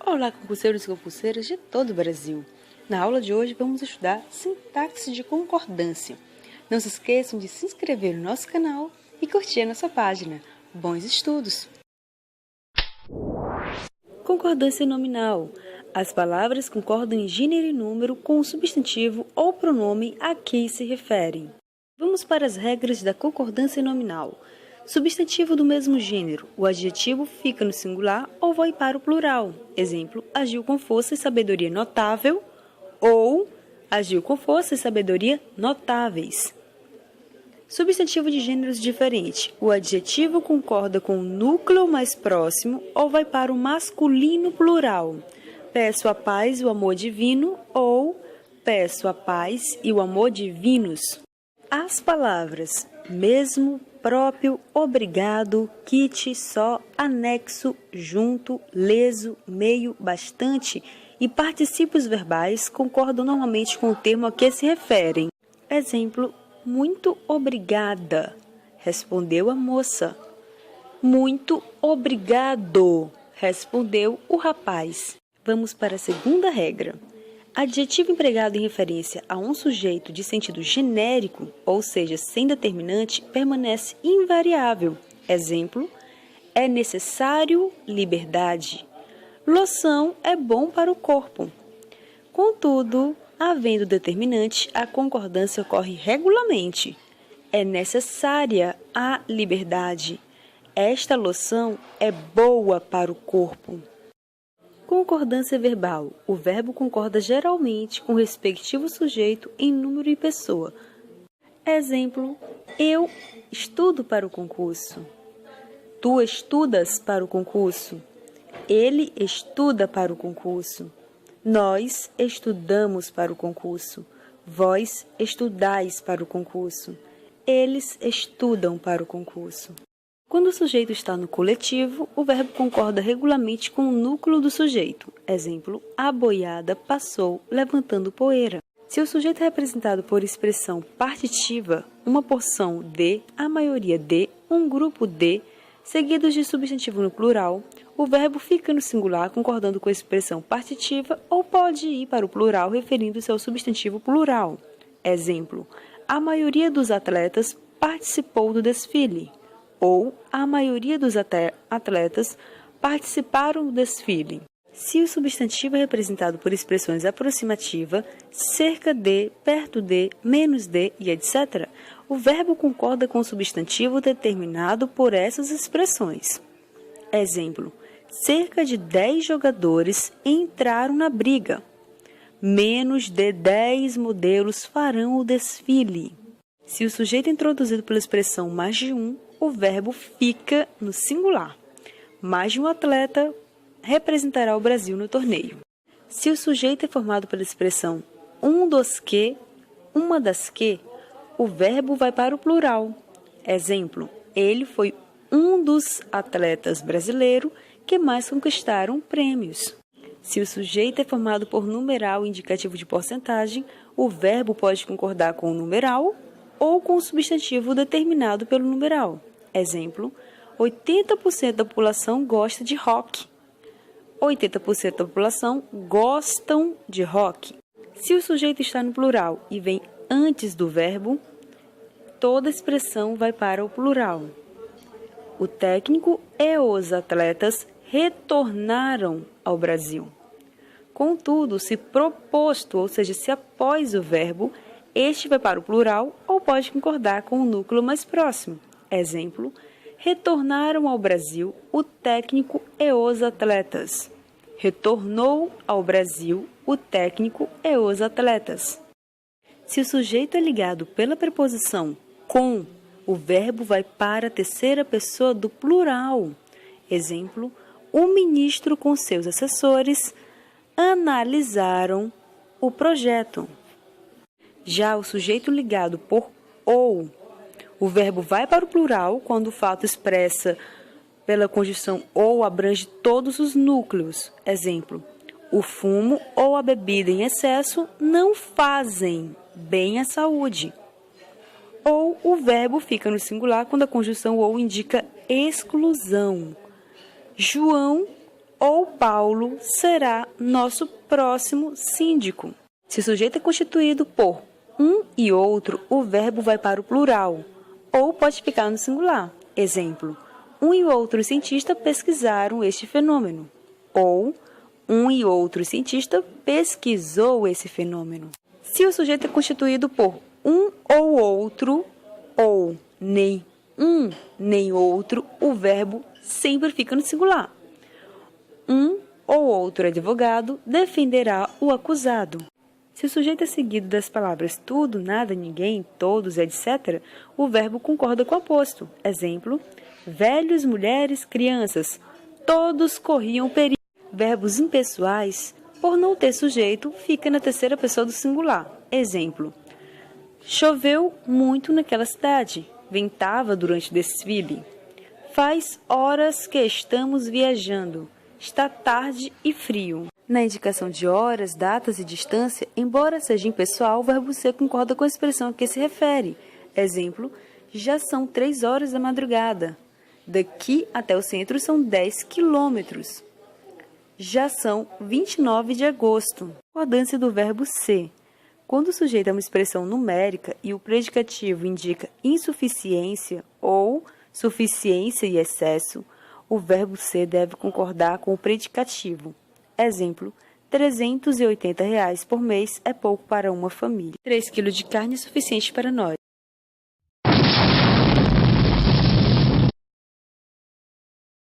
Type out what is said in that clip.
Olá, concurseiros e concurseiras de todo o Brasil! Na aula de hoje vamos estudar sintaxe de concordância. Não se esqueçam de se inscrever no nosso canal e curtir a nossa página. Bons estudos! Concordância nominal. As palavras concordam em gênero e número com o substantivo ou pronome a que se referem. Vamos para as regras da concordância nominal. Substantivo do mesmo gênero, o adjetivo fica no singular ou vai para o plural. Exemplo, agiu com força e sabedoria notável ou agiu com força e sabedoria notáveis. Substantivo de gêneros diferentes, o adjetivo concorda com o núcleo mais próximo ou vai para o masculino plural. Peço a paz e o amor divino ou peço a paz e o amor divinos. As palavras mesmo, próprio, obrigado, kit, só, anexo, junto, leso, meio, bastante e particípios verbais concordam normalmente com o termo a que se referem. Exemplo, muito obrigada, respondeu a moça. Muito obrigado, respondeu o rapaz. Vamos para a segunda regra. Adjetivo empregado em referência a um sujeito de sentido genérico, ou seja, sem determinante, permanece invariável. Exemplo, é necessário liberdade. Loção é bom para o corpo. Contudo, havendo determinante, a concordância ocorre regularmente. É necessária a liberdade. Esta loção é boa para o corpo. Concordância verbal. O verbo concorda geralmente com o respectivo sujeito em número e pessoa. Exemplo, eu estudo para o concurso. Tu estudas para o concurso. Ele estuda para o concurso. Nós estudamos para o concurso. Vós estudais para o concurso. Eles estudam para o concurso. Quando o sujeito está no coletivo, o verbo concorda regularmente com o núcleo do sujeito. Exemplo, a boiada passou levantando poeira. Se o sujeito é representado por expressão partitiva, uma porção de, a maioria de, um grupo de, seguidos de substantivo no plural, o verbo fica no singular concordando com a expressão partitiva ou pode ir para o plural referindo-se ao substantivo plural. Exemplo, a maioria dos atletas participou do desfile. Ou a maioria dos atletas participaram do desfile. Se o substantivo é representado por expressões aproximativa, cerca de, perto de, menos de e etc., o verbo concorda com o substantivo determinado por essas expressões. Exemplo, cerca de 10 jogadores entraram na briga. Menos de 10 modelos farão o desfile. Se o sujeito é introduzido pela expressão mais de um, o verbo fica no singular. Mais de um atleta representará o Brasil no torneio. Se o sujeito é formado pela expressão um dos que, uma das que, o verbo vai para o plural. Exemplo, ele foi um dos atletas brasileiros que mais conquistaram prêmios. Se o sujeito é formado por numeral indicativo de porcentagem, o verbo pode concordar com o numeral ou com o substantivo determinado pelo numeral. Exemplo, 80% da população gosta de rock. 80% da população gostam de rock. Se o sujeito está no plural e vem antes do verbo, toda expressão vai para o plural. O técnico e os atletas retornaram ao Brasil. Contudo, se proposto, ou seja, se após o verbo, este vai para o plural ou pode concordar com o núcleo mais próximo. Exemplo, retornaram ao Brasil o técnico e os atletas. Retornou ao Brasil o técnico e os atletas. Se o sujeito é ligado pela preposição com, o verbo vai para a terceira pessoa do plural. Exemplo, o ministro com seus assessores analisaram o projeto. Já o sujeito ligado por ou, o verbo vai para o plural quando o fato expressa pela conjunção ou abrange todos os núcleos. Exemplo, o fumo ou a bebida em excesso não fazem bem à saúde. Ou o verbo fica no singular quando a conjunção ou indica exclusão. João ou Paulo será nosso próximo síndico. Se o sujeito é constituído por um e outro, o verbo vai para o plural, ou pode ficar no singular. Exemplo, um e outro cientista pesquisaram este fenômeno. Ou, um e outro cientista pesquisou esse fenômeno. Se o sujeito é constituído por um ou outro, ou nem um nem outro, o verbo sempre fica no singular. Um ou outro advogado defenderá o acusado. Se o sujeito é seguido das palavras tudo, nada, ninguém, todos, etc., o verbo concorda com o aposto. Exemplo, velhos, mulheres, crianças, todos corriam perigo. Verbos impessoais, por não ter sujeito, fica na terceira pessoa do singular. Exemplo, choveu muito naquela cidade, ventava durante o desfile. Faz horas que estamos viajando, está tarde e frio. Na indicação de horas, datas e distância, embora seja impessoal, o verbo ser concorda com a expressão a que se refere. Exemplo, já são 3 horas da madrugada. Daqui até o centro são 10 quilômetros. Já são 29 de agosto. Concordância do verbo ser. Quando o sujeito é uma expressão numérica e o predicativo indica insuficiência ou suficiência e excesso, o verbo ser deve concordar com o predicativo. Exemplo, R$380 por mês é pouco para uma família. 3 kg de carne é suficiente para nós.